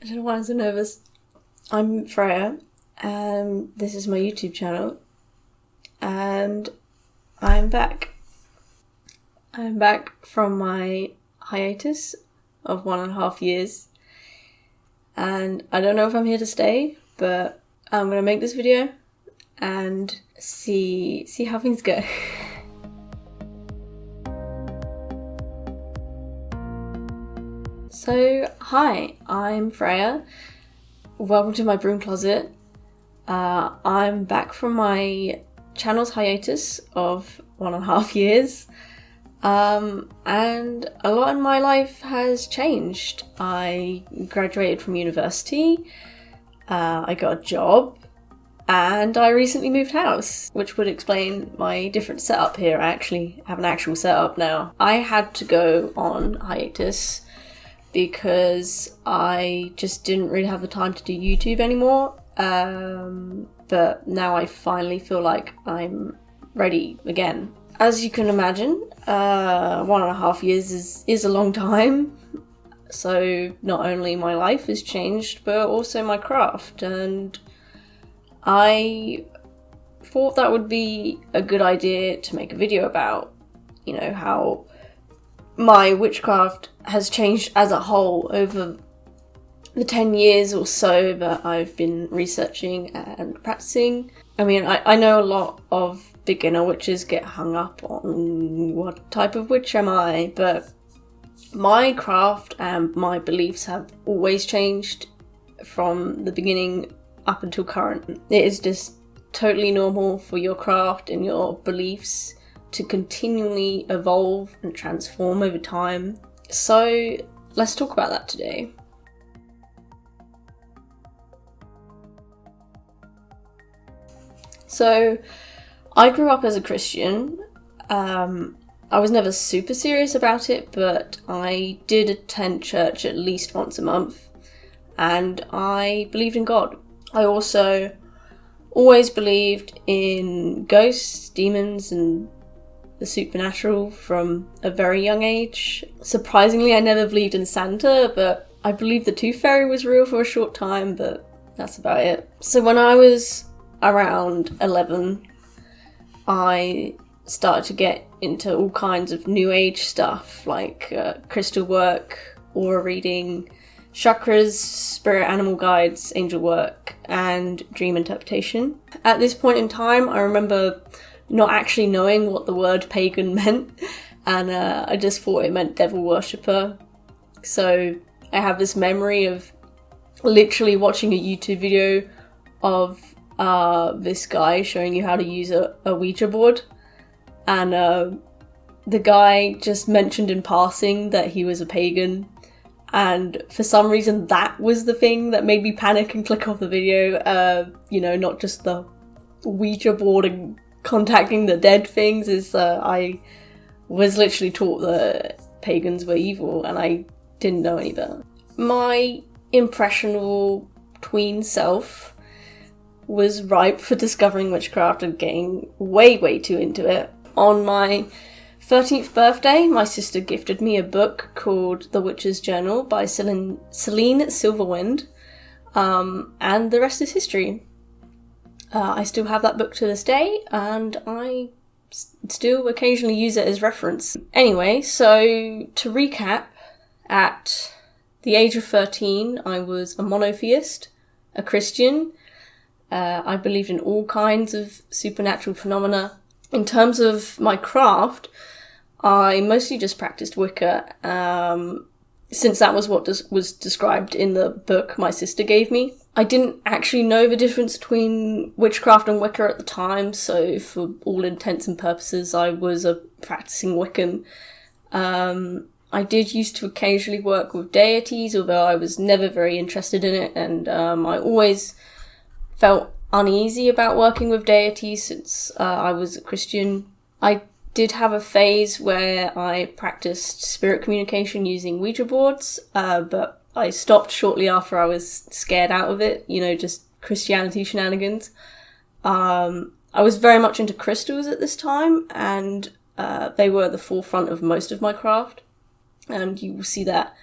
I don't know why I'm so nervous. I'm Fraeya, and this is my YouTube channel, and I'm back. I'm back from my hiatus of 1.5 years, and I don't know if I'm here to stay, but I'm gonna make this video and see how things go. So, hi, I'm Fraeya. Welcome to my broom closet. I'm back from my channel's hiatus of 1.5 years. And a lot in my life has changed. I graduated from university, I got a job, and I recently moved house, which would explain my different setup here. I actually have an actual setup now. I had to go on hiatus because I just didn't really have the time to do YouTube anymore, but now I finally feel like I'm ready again. As you can imagine, 1.5 years is a long time, so not only my life has changed, but also my craft, and I thought that would be a good idea to make a video about, how my witchcraft has changed as a whole over the 10 years or so that I've been researching and practicing. I mean, I know a lot of beginner witches get hung up on what type of witch am I, but my craft and my beliefs have always changed from the beginning up until current. It is just totally normal for your craft and your beliefs to continually evolve and transform over time. So let's talk about that today. So I grew up as a Christian. I was never super serious about it, but I did attend church at least once a month, and I believed in God. I also always believed in ghosts, demons, and the supernatural from a very young age. Surprisingly, I never believed in Santa, but I believed the Tooth Fairy was real for a short time, but that's about it. So when I was around 11, I started to get into all kinds of new age stuff, like crystal work, aura reading, chakras, spirit animal guides, angel work, and dream interpretation. At this point in time, I remember not actually knowing what the word pagan meant, and I just thought it meant devil worshipper. So I have this memory of literally watching a YouTube video of this guy showing you how to use a Ouija board, and the guy just mentioned in passing that he was a pagan, and for some reason that was the thing that made me panic and click off the video. Not just the Ouija board and contacting the dead things. I was literally taught that pagans were evil, and I didn't know any better. My impressionable tween self was ripe for discovering witchcraft and getting way too into it. On my 13th birthday, my sister gifted me a book called The Witch's Journal by Celine Silverwind, and the rest is history. I still have that book to this day, and I still occasionally use it as reference. Anyway, so to recap, at the age of 13, I was a monotheist, a Christian. I believed in all kinds of supernatural phenomena. In terms of my craft, I mostly just practiced Wicca, since that was what was described in the book my sister gave me. I didn't actually know the difference between witchcraft and Wicca at the time, so for all intents and purposes, I was a practicing Wiccan. I did used to occasionally work with deities, although I was never very interested in it, and I always felt uneasy about working with deities since I was a Christian. I did have a phase where I practiced spirit communication using Ouija boards, but I stopped shortly after I was scared out of it, just Christianity shenanigans. I was very much into crystals at this time, and they were at the forefront of most of my craft, and you will see that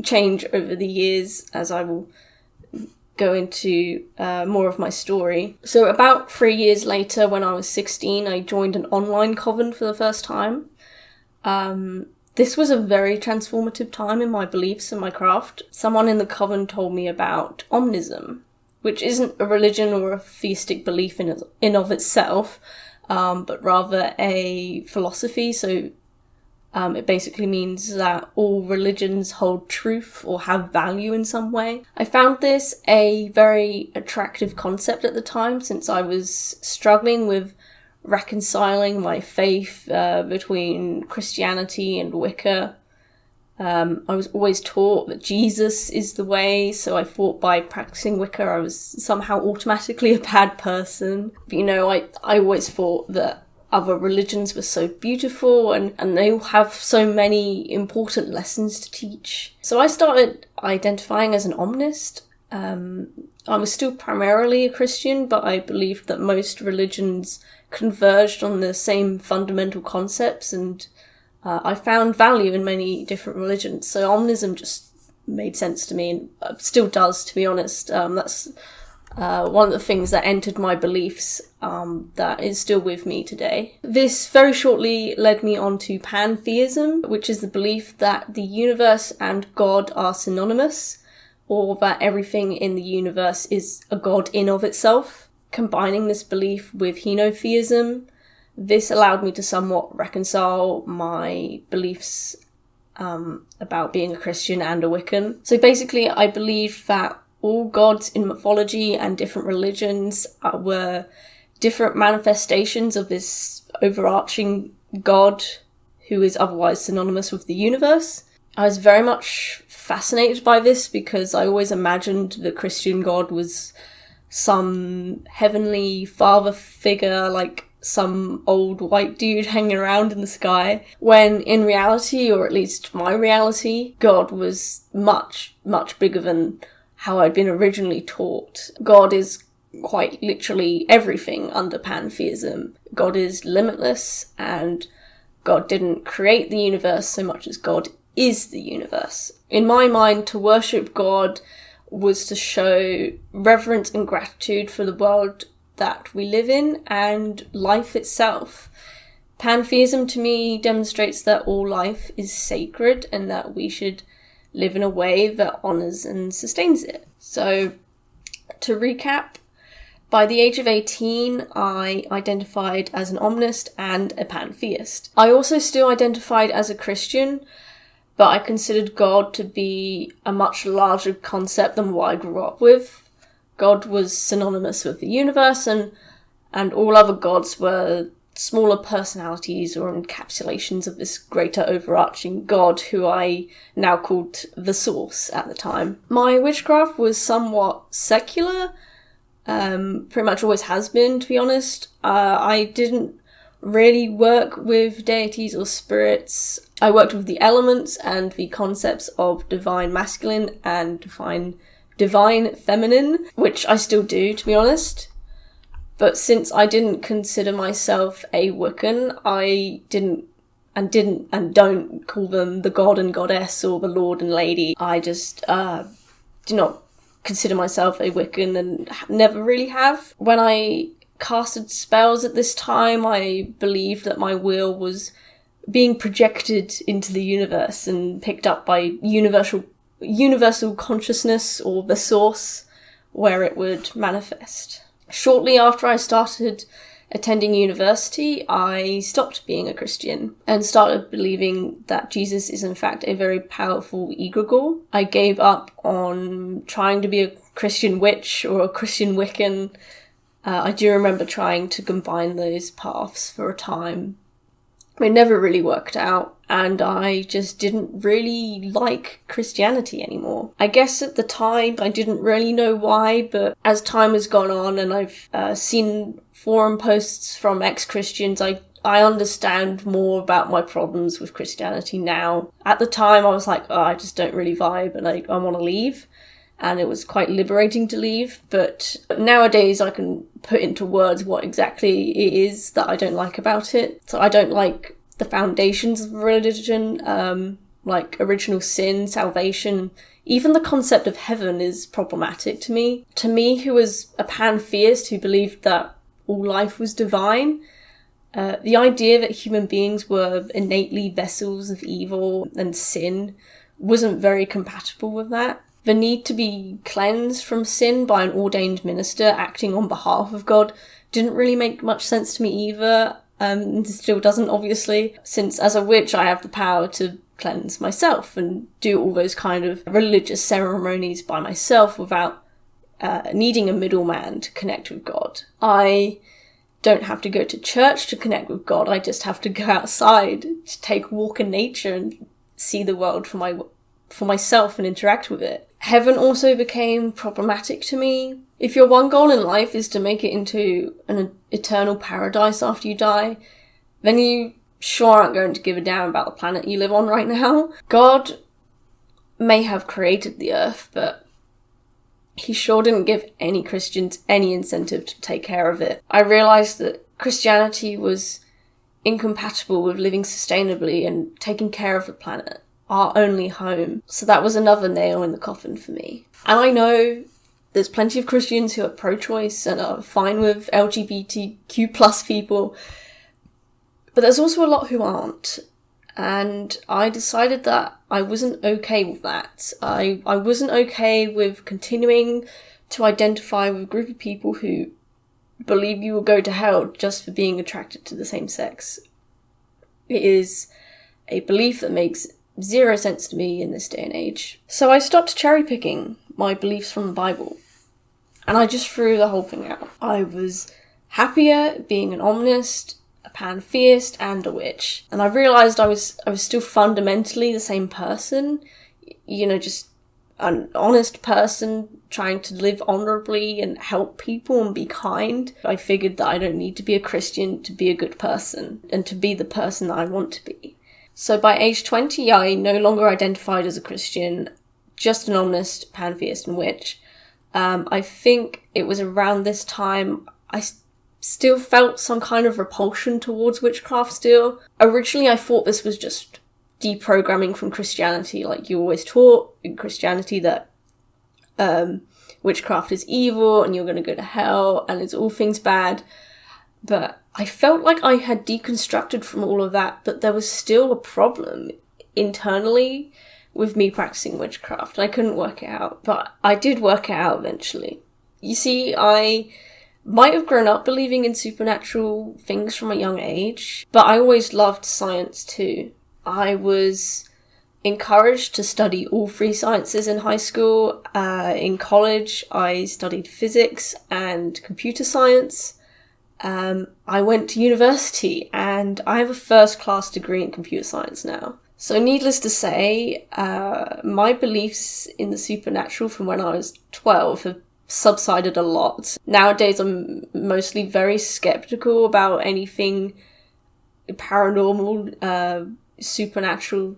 change over the years, as I will go into more of my story. So about 3 years later, when I was 16, I joined an online coven for the first time. This was a very transformative time in my beliefs and my craft. Someone in the coven told me about Omnism, which isn't a religion or a theistic belief in of itself, but rather a philosophy. So it basically means that all religions hold truth or have value in some way. I found this a very attractive concept at the time, since I was struggling with reconciling my faith between Christianity and Wicca. I was always taught that Jesus is the way, so I thought by practicing Wicca I was somehow automatically a bad person. But, I always thought that other religions were so beautiful and they all have so many important lessons to teach. So I started identifying as an omnist. I was still primarily a Christian, but I believed that most religions converged on the same fundamental concepts, and I found value in many different religions. So Omnism just made sense to me, and still does, to be honest. That's one of the things that entered my beliefs that is still with me today. This very shortly led me on to pantheism, which is the belief that the universe and God are synonymous, or that everything in the universe is a god in of itself. Combining this belief with henotheism, this allowed me to somewhat reconcile my beliefs about being a Christian and a Wiccan. So basically, I believe that all gods in mythology and different religions were different manifestations of this overarching god who is otherwise synonymous with the universe. I was very much fascinated by this because I always imagined the Christian god was some heavenly father figure, like some old white dude hanging around in the sky, when in reality, or at least my reality, God was much, much bigger than how I'd been originally taught. God is quite literally everything under pantheism. God is limitless, and God didn't create the universe so much as God is the universe. In my mind, to worship God was to show reverence and gratitude for the world that we live in and life itself. Pantheism to me demonstrates that all life is sacred and that we should live in a way that honours and sustains it. So, to recap, by the age of 18, I identified as an omnist and a pantheist. I also still identified as a Christian, but I considered God to be a much larger concept than what I grew up with. God was synonymous with the universe, and all other gods were smaller personalities or encapsulations of this greater overarching God, who I now called the Source at the time. My witchcraft was somewhat secular, pretty much always has been, to be honest. I didn't really work with deities or spirits. I worked with the elements and the concepts of divine masculine and divine feminine, which I still do, to be honest. But since I didn't consider myself a Wiccan, I don't call them the god and goddess or the lord and lady. I just do not consider myself a Wiccan and never really have. When I casted spells at this time, I believed that my will was being projected into the universe and picked up by universal consciousness, or the Source, where it would manifest. Shortly after I started attending university, I stopped being a Christian and started believing that Jesus is in fact a very powerful egregore. I gave up on trying to be a Christian witch or a Christian Wiccan. I do remember trying to combine those paths for a time. It never really worked out, and I just didn't really like Christianity anymore. I guess at the time I didn't really know why, but as time has gone on and I've seen forum posts from ex-Christians, I understand more about my problems with Christianity now. At the time I was like, I just don't really vibe and I want to leave. And it was quite liberating to leave, but nowadays I can put into words what exactly it is that I don't like about it. So I don't like the foundations of religion, like original sin, salvation, even the concept of heaven is problematic to me. To me, who was a pantheist who believed that all life was divine, the idea that human beings were innately vessels of evil and sin wasn't very compatible with that. The need to be cleansed from sin by an ordained minister acting on behalf of God didn't really make much sense to me either. It still doesn't, obviously, since as a witch I have the power to cleanse myself and do all those kind of religious ceremonies by myself without needing a middleman to connect with God. I don't have to go to church to connect with God. I just have to go outside to take a walk in nature and see the world for myself and interact with it. Heaven also became problematic to me. If your one goal in life is to make it into an eternal paradise after you die, then you sure aren't going to give a damn about the planet you live on right now. God may have created the earth, but he sure didn't give any Christians any incentive to take care of it. I realised that Christianity was incompatible with living sustainably and taking care of the planet, our only home. So that was another nail in the coffin for me. And I know there's plenty of Christians who are pro-choice and are fine with LGBTQ plus people, but there's also a lot who aren't. And I decided that I wasn't okay with that. I wasn't okay with continuing to identify with a group of people who believe you will go to hell just for being attracted to the same sex. It is a belief that makes zero sense to me in this day and age. So I stopped cherry-picking my beliefs from the Bible, and I just threw the whole thing out. I was happier being an omnist, a pantheist, and a witch. And I realised I was still fundamentally the same person, just an honest person trying to live honourably and help people and be kind. I figured that I don't need to be a Christian to be a good person and to be the person that I want to be. So by age 20, I no longer identified as a Christian, just an omnist, pantheist, and witch. I think it was around this time I still felt some kind of repulsion towards witchcraft still. Originally, I thought this was just deprogramming from Christianity, like you always taught in Christianity that witchcraft is evil and you're going to go to hell and it's all things bad. But I felt like I had deconstructed from all of that, but there was still a problem internally with me practicing witchcraft. I couldn't work it out, but I did work it out eventually. You see, I might have grown up believing in supernatural things from a young age, but I always loved science too. I was encouraged to study all three sciences in high school. In college, I studied physics and computer science. I went to university and I have a first-class degree in computer science now. So needless to say, my beliefs in the supernatural from when I was 12 have subsided a lot. Nowadays I'm mostly very skeptical about anything paranormal, supernatural,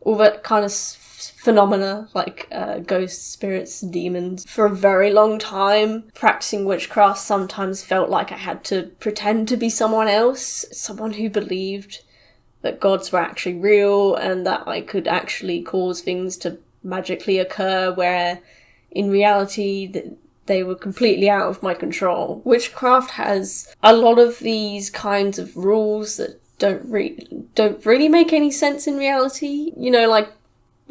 all that kind of phenomena like ghosts, spirits, demons. For a very long time, practicing witchcraft sometimes felt like I had to pretend to be someone else, someone who believed that gods were actually real and that I could actually cause things to magically occur where in reality they were completely out of my control. Witchcraft has a lot of these kinds of rules that don't really make any sense in reality. Like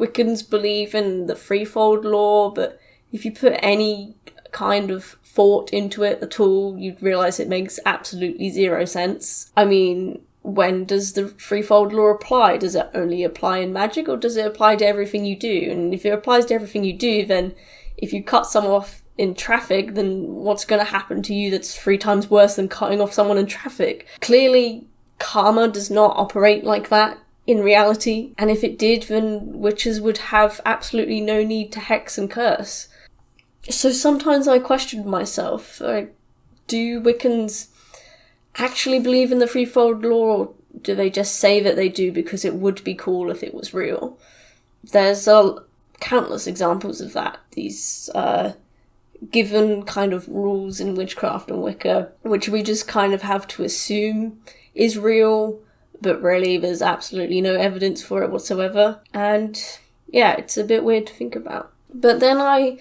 Wiccans believe in the threefold law, but if you put any kind of thought into it at all, you'd realise it makes absolutely zero sense. I mean, when does the threefold law apply? Does it only apply in magic, or does it apply to everything you do? And if it applies to everything you do, then if you cut someone off in traffic, then what's going to happen to you that's 3 times worse than cutting off someone in traffic? Clearly, karma does not operate like that in reality, and if it did, then witches would have absolutely no need to hex and curse. So sometimes I question myself, do Wiccans actually believe in the threefold law, or do they just say that they do because it would be cool if it was real? There's countless examples of that, these given kind of rules in witchcraft and Wicca, which we just kind of have to assume is real, but really there's absolutely no evidence for it whatsoever. And yeah, it's a bit weird to think about. But then I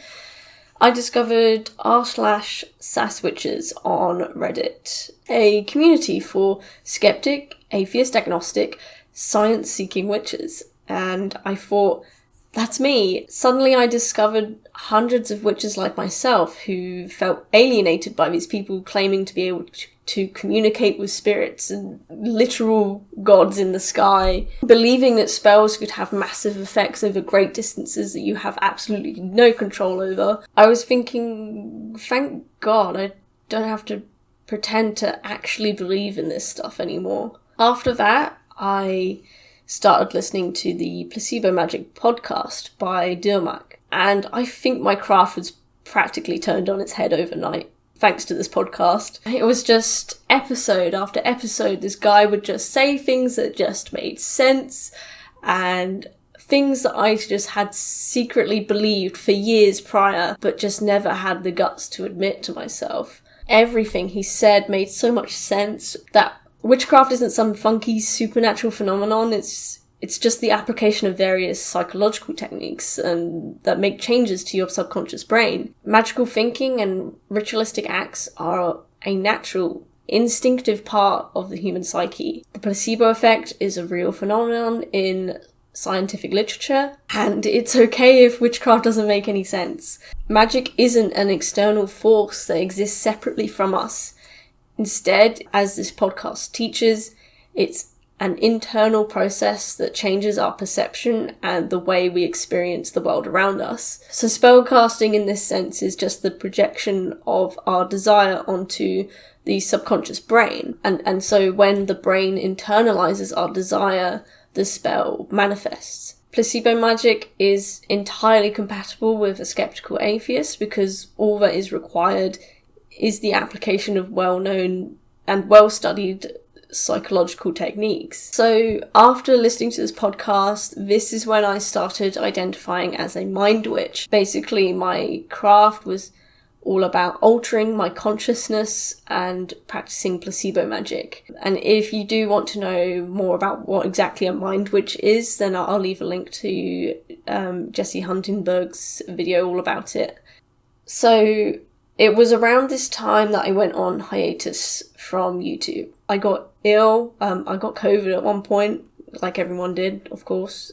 discovered r/SASSWitches on Reddit, a community for skeptic, atheist, agnostic, science-seeking witches. And I thought, that's me. Suddenly I discovered hundreds of witches like myself who felt alienated by these people claiming to be able to communicate with spirits and literal gods in the sky, believing that spells could have massive effects over great distances that you have absolutely no control over. I was thinking, thank God I don't have to pretend to actually believe in this stuff anymore. After that, I started listening to the Placebo Magick podcast by Dirmak, and I think my craft was practically turned on its head overnight, thanks to this podcast. It was just episode after episode, this guy would just say things that just made sense, and things that I just had secretly believed for years prior, but just never had the guts to admit to myself. Everything he said made so much sense that witchcraft isn't some funky supernatural phenomenon, it's just the application of various psychological techniques and that make changes to your subconscious brain. Magical thinking and ritualistic acts are a natural, instinctive part of the human psyche. The placebo effect is a real phenomenon in scientific literature, and it's okay if witchcraft doesn't make any sense. Magic isn't an external force that exists separately from us. Instead, as this podcast teaches, it's an internal process that changes our perception and the way we experience the world around us. So spellcasting in this sense is just the projection of our desire onto the subconscious brain. And so when the brain internalizes our desire, the spell manifests. Placebo Magick is entirely compatible with a skeptical atheist because all that is required is the application of well-known and well-studied psychological techniques. So after listening to this podcast, this is when I started identifying as a mind witch. Basically, my craft was all about altering my consciousness and practicing placebo magic. And if you do want to know more about what exactly a mind witch is, then I'll leave a link to Jesse Huntingberg's video all about it. So it was around this time that I went on hiatus from YouTube. I got ill. I got COVID at one point, like everyone did, of course,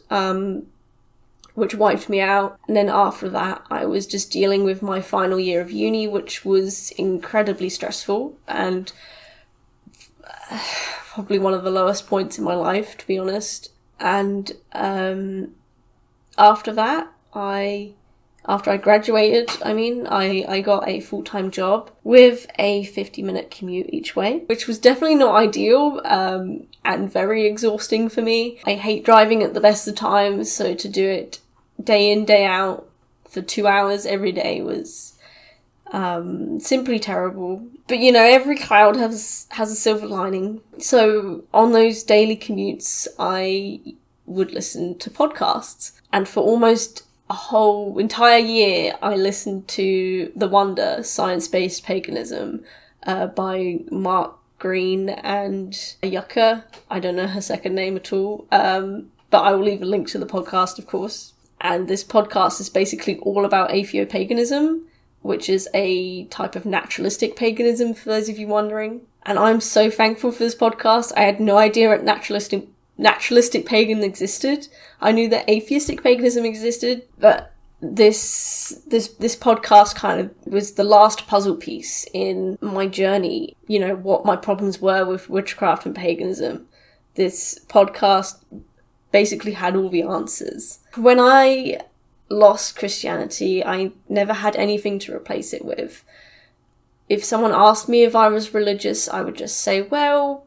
which wiped me out. And then after that, I was just dealing with my final year of uni, which was incredibly stressful and probably one of the lowest points in my life, to be honest. And after that, After I graduated, I got a full-time job with a 50-minute commute each way, which was definitely not ideal and very exhausting for me. I hate driving at the best of times, so to do it day in, day out for 2 hours every day was simply terrible. But, every cloud has a silver lining. So on those daily commutes, I would listen to podcasts. And for almost a whole entire year, I listened to The Wonder, Science-Based Paganism, by Mark Green and Yucca. I don't know her second name at all, but I will leave a link to the podcast, of course. And this podcast is basically all about atheopaganism, which is a type of naturalistic paganism, for those of you wondering. And I'm so thankful for this podcast. I had no idea that naturalistic pagan existed. I knew that atheistic paganism existed, but this podcast kind of was the last puzzle piece in my journey, what my problems were with witchcraft and paganism. This podcast basically had all the answers. When I lost Christianity, I never had anything to replace it with. If someone asked me if I was religious, I would just say, well,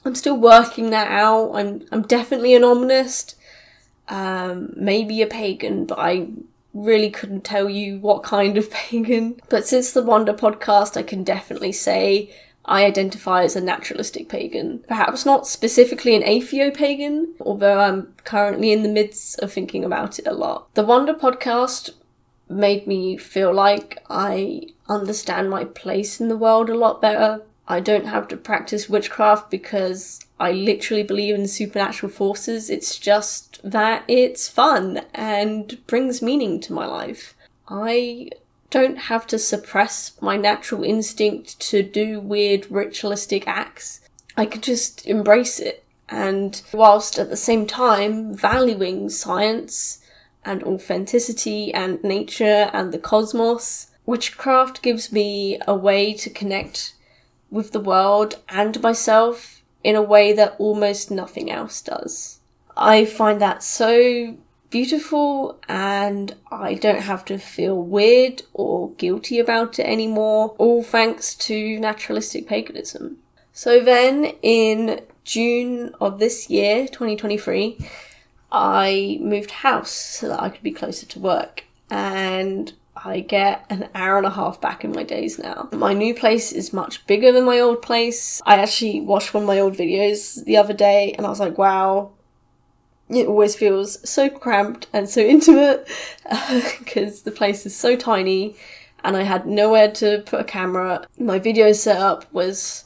I'm still working that out. I'm definitely an omnist, maybe a pagan, but I really couldn't tell you what kind of pagan. But since the Wonder podcast, I can definitely say I identify as a naturalistic pagan. Perhaps not specifically an atheopagan, although I'm currently in the midst of thinking about it a lot. The Wonder podcast made me feel like I understand my place in the world a lot better. I don't have to practice witchcraft because I literally believe in supernatural forces. It's just that it's fun and brings meaning to my life. I don't have to suppress my natural instinct to do weird ritualistic acts. I could just embrace it. And whilst at the same time valuing science and authenticity and nature and the cosmos, witchcraft gives me a way to connect with the world and myself in a way that almost nothing else does. I find that so beautiful, and I don't have to feel weird or guilty about it anymore, all thanks to naturalistic paganism. So then in June of this year, 2023, I moved house so that I could be closer to work, and I get an hour and a half back in my days now. My new place is much bigger than my old place. I actually watched one of my old videos the other day and I was like, wow, it always feels so cramped and so intimate because the place is so tiny and I had nowhere to put a camera. My video setup was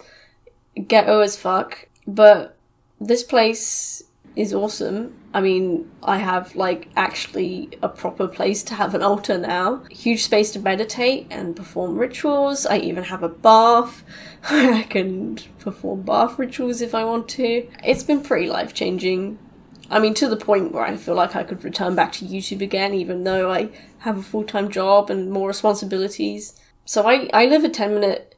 ghetto as fuck, but this place is awesome. I mean, I have actually a proper place to have an altar now. Huge space to meditate and perform rituals. I even have a bath where I can perform bath rituals if I want to. It's been pretty life-changing. I mean, to the point where I feel like I could return back to YouTube again, even though I have a full-time job and more responsibilities. So I live a 10-minute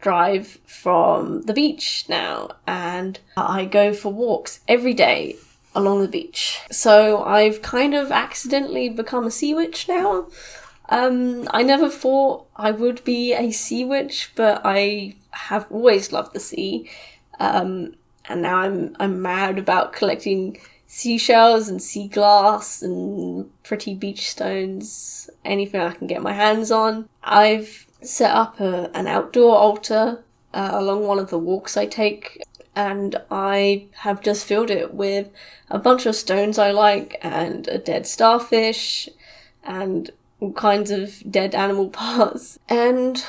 drive from the beach now, and I go for walks every day along the beach. So I've kind of accidentally become a sea witch now. I never thought I would be a sea witch, but I have always loved the sea. And now I'm mad about collecting seashells and sea glass and pretty beach stones, anything I can get my hands on. I've set up an outdoor altar along one of the walks I take, and I have just filled it with a bunch of stones I like and a dead starfish and all kinds of dead animal parts. And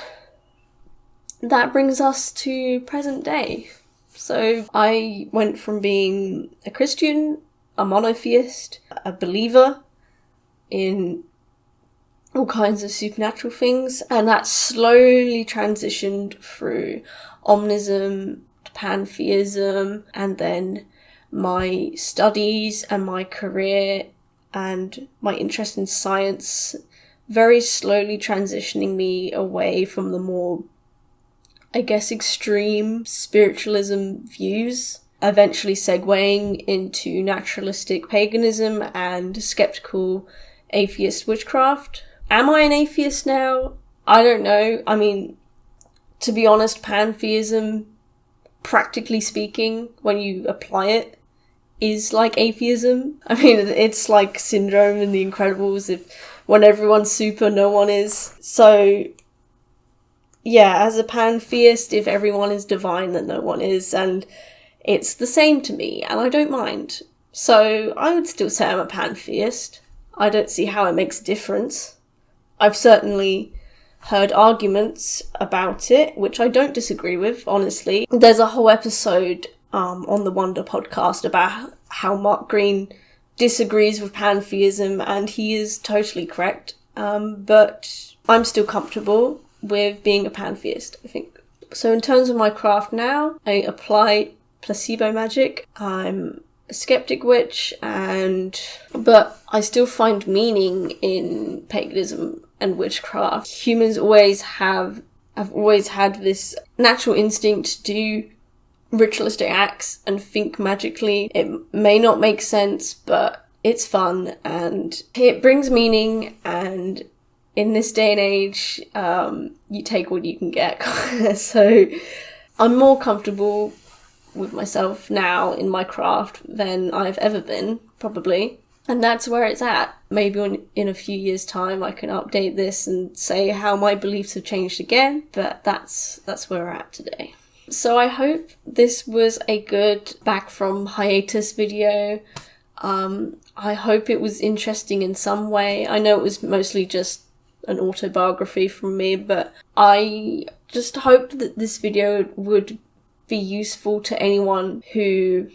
that brings us to present day. So I went from being a Christian, a monotheist, a believer in all kinds of supernatural things, and that slowly transitioned through Omnism, Pantheism, and then my studies and my career and my interest in science, very slowly transitioning me away from the more, I guess, extreme spiritualism views, eventually segueing into naturalistic paganism and skeptical atheist witchcraft. Am I an atheist now? I don't know. I mean, to be honest, pantheism, practically speaking, when you apply it, is like atheism. I mean, it's like Syndrome in The Incredibles, when everyone's super, no one is. So, yeah, as a pantheist, if everyone is divine, then no one is, and it's the same to me, and I don't mind. So, I would still say I'm a pantheist. I don't see how it makes a difference. I've certainly heard arguments about it, which I don't disagree with, honestly. There's a whole episode on the Wonder podcast about how Mark Green disagrees with pantheism, and he is totally correct. But I'm still comfortable with being a pantheist, I think. So in terms of my craft now, I apply Placebo Magick. I'm a skeptic witch, but I still find meaning in paganism and witchcraft. Humans have always had this natural instinct to do ritualistic acts and think magically. It may not make sense, but it's fun and it brings meaning, and in this day and age, you take what you can get. So I'm more comfortable with myself now in my craft than I've ever been, probably. And that's where it's at. Maybe in a few years' time I can update this and say how my beliefs have changed again, but that's where we're at today. So I hope this was a good back from hiatus video. I hope it was interesting in some way. I know it was mostly just an autobiography from me, but I just hoped that this video would be useful to anyone who,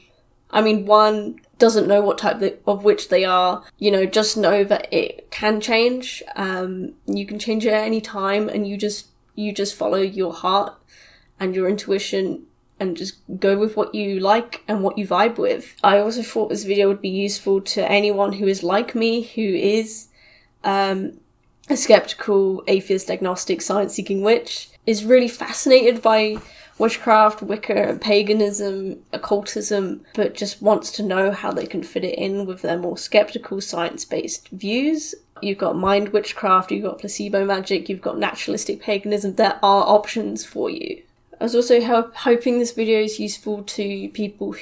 one, doesn't know what type of witch they are. Just know that it can change. You can change it at any time, and you just follow your heart and your intuition and just go with what you like and what you vibe with. I also thought this video would be useful to anyone who is like me, who is a skeptical, atheist, agnostic, science-seeking witch, is really fascinated by witchcraft, Wicca, paganism, occultism, but just wants to know how they can fit it in with their more skeptical, science-based views. You've got mind witchcraft, you've got placebo magic, you've got naturalistic paganism. There are options for you. I was also hoping this video is useful to people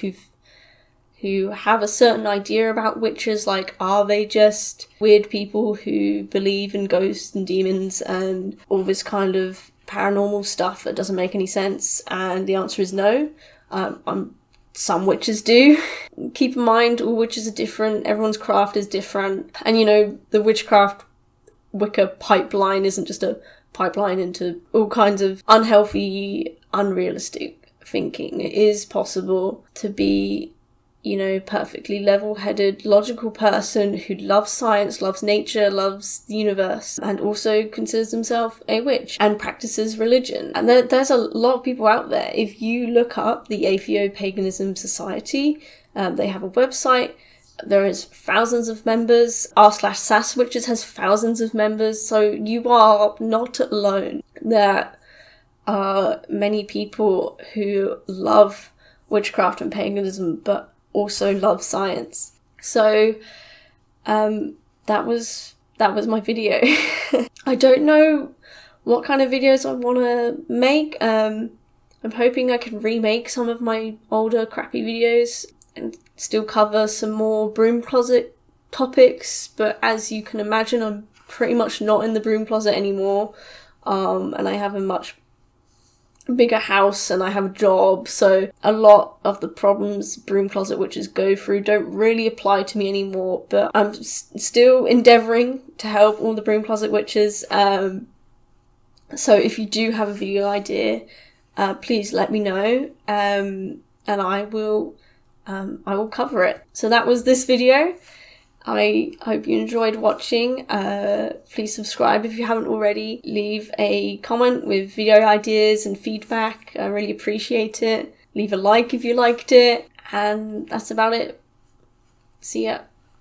who have a certain idea about witches, like, are they just weird people who believe in ghosts and demons and all this kind of paranormal stuff that doesn't make any sense? And the answer is no. Some witches do. Keep in mind, all witches are different, everyone's craft is different, and the witchcraft Wicca pipeline isn't just a pipeline into all kinds of unhealthy, unrealistic thinking. It is possible to be, perfectly level-headed, logical person who loves science, loves nature, loves the universe, and also considers himself a witch and practices religion. And there's a lot of people out there. If you look up the Atheo Paganism Society, they have a website. There is thousands of members. r/SASSWitches has thousands of members, so you are not alone. There are many people who love witchcraft and paganism, but also love science. So that was my video. I don't know what kind of videos I want to make. I'm hoping I can remake some of my older crappy videos and still cover some more broom closet topics, but as you can imagine, I'm pretty much not in the broom closet anymore, and I have a much bigger house and I have a job, so a lot of the problems broom closet witches go through don't really apply to me anymore, but I'm still endeavouring to help all the broom closet witches. So if you do have a video idea, please let me know, and I will cover it. So that was this video. I hope you enjoyed watching. Please subscribe if you haven't already. Leave a comment with video ideas and feedback. I really appreciate it. Leave a like if you liked it. And that's about it. See ya.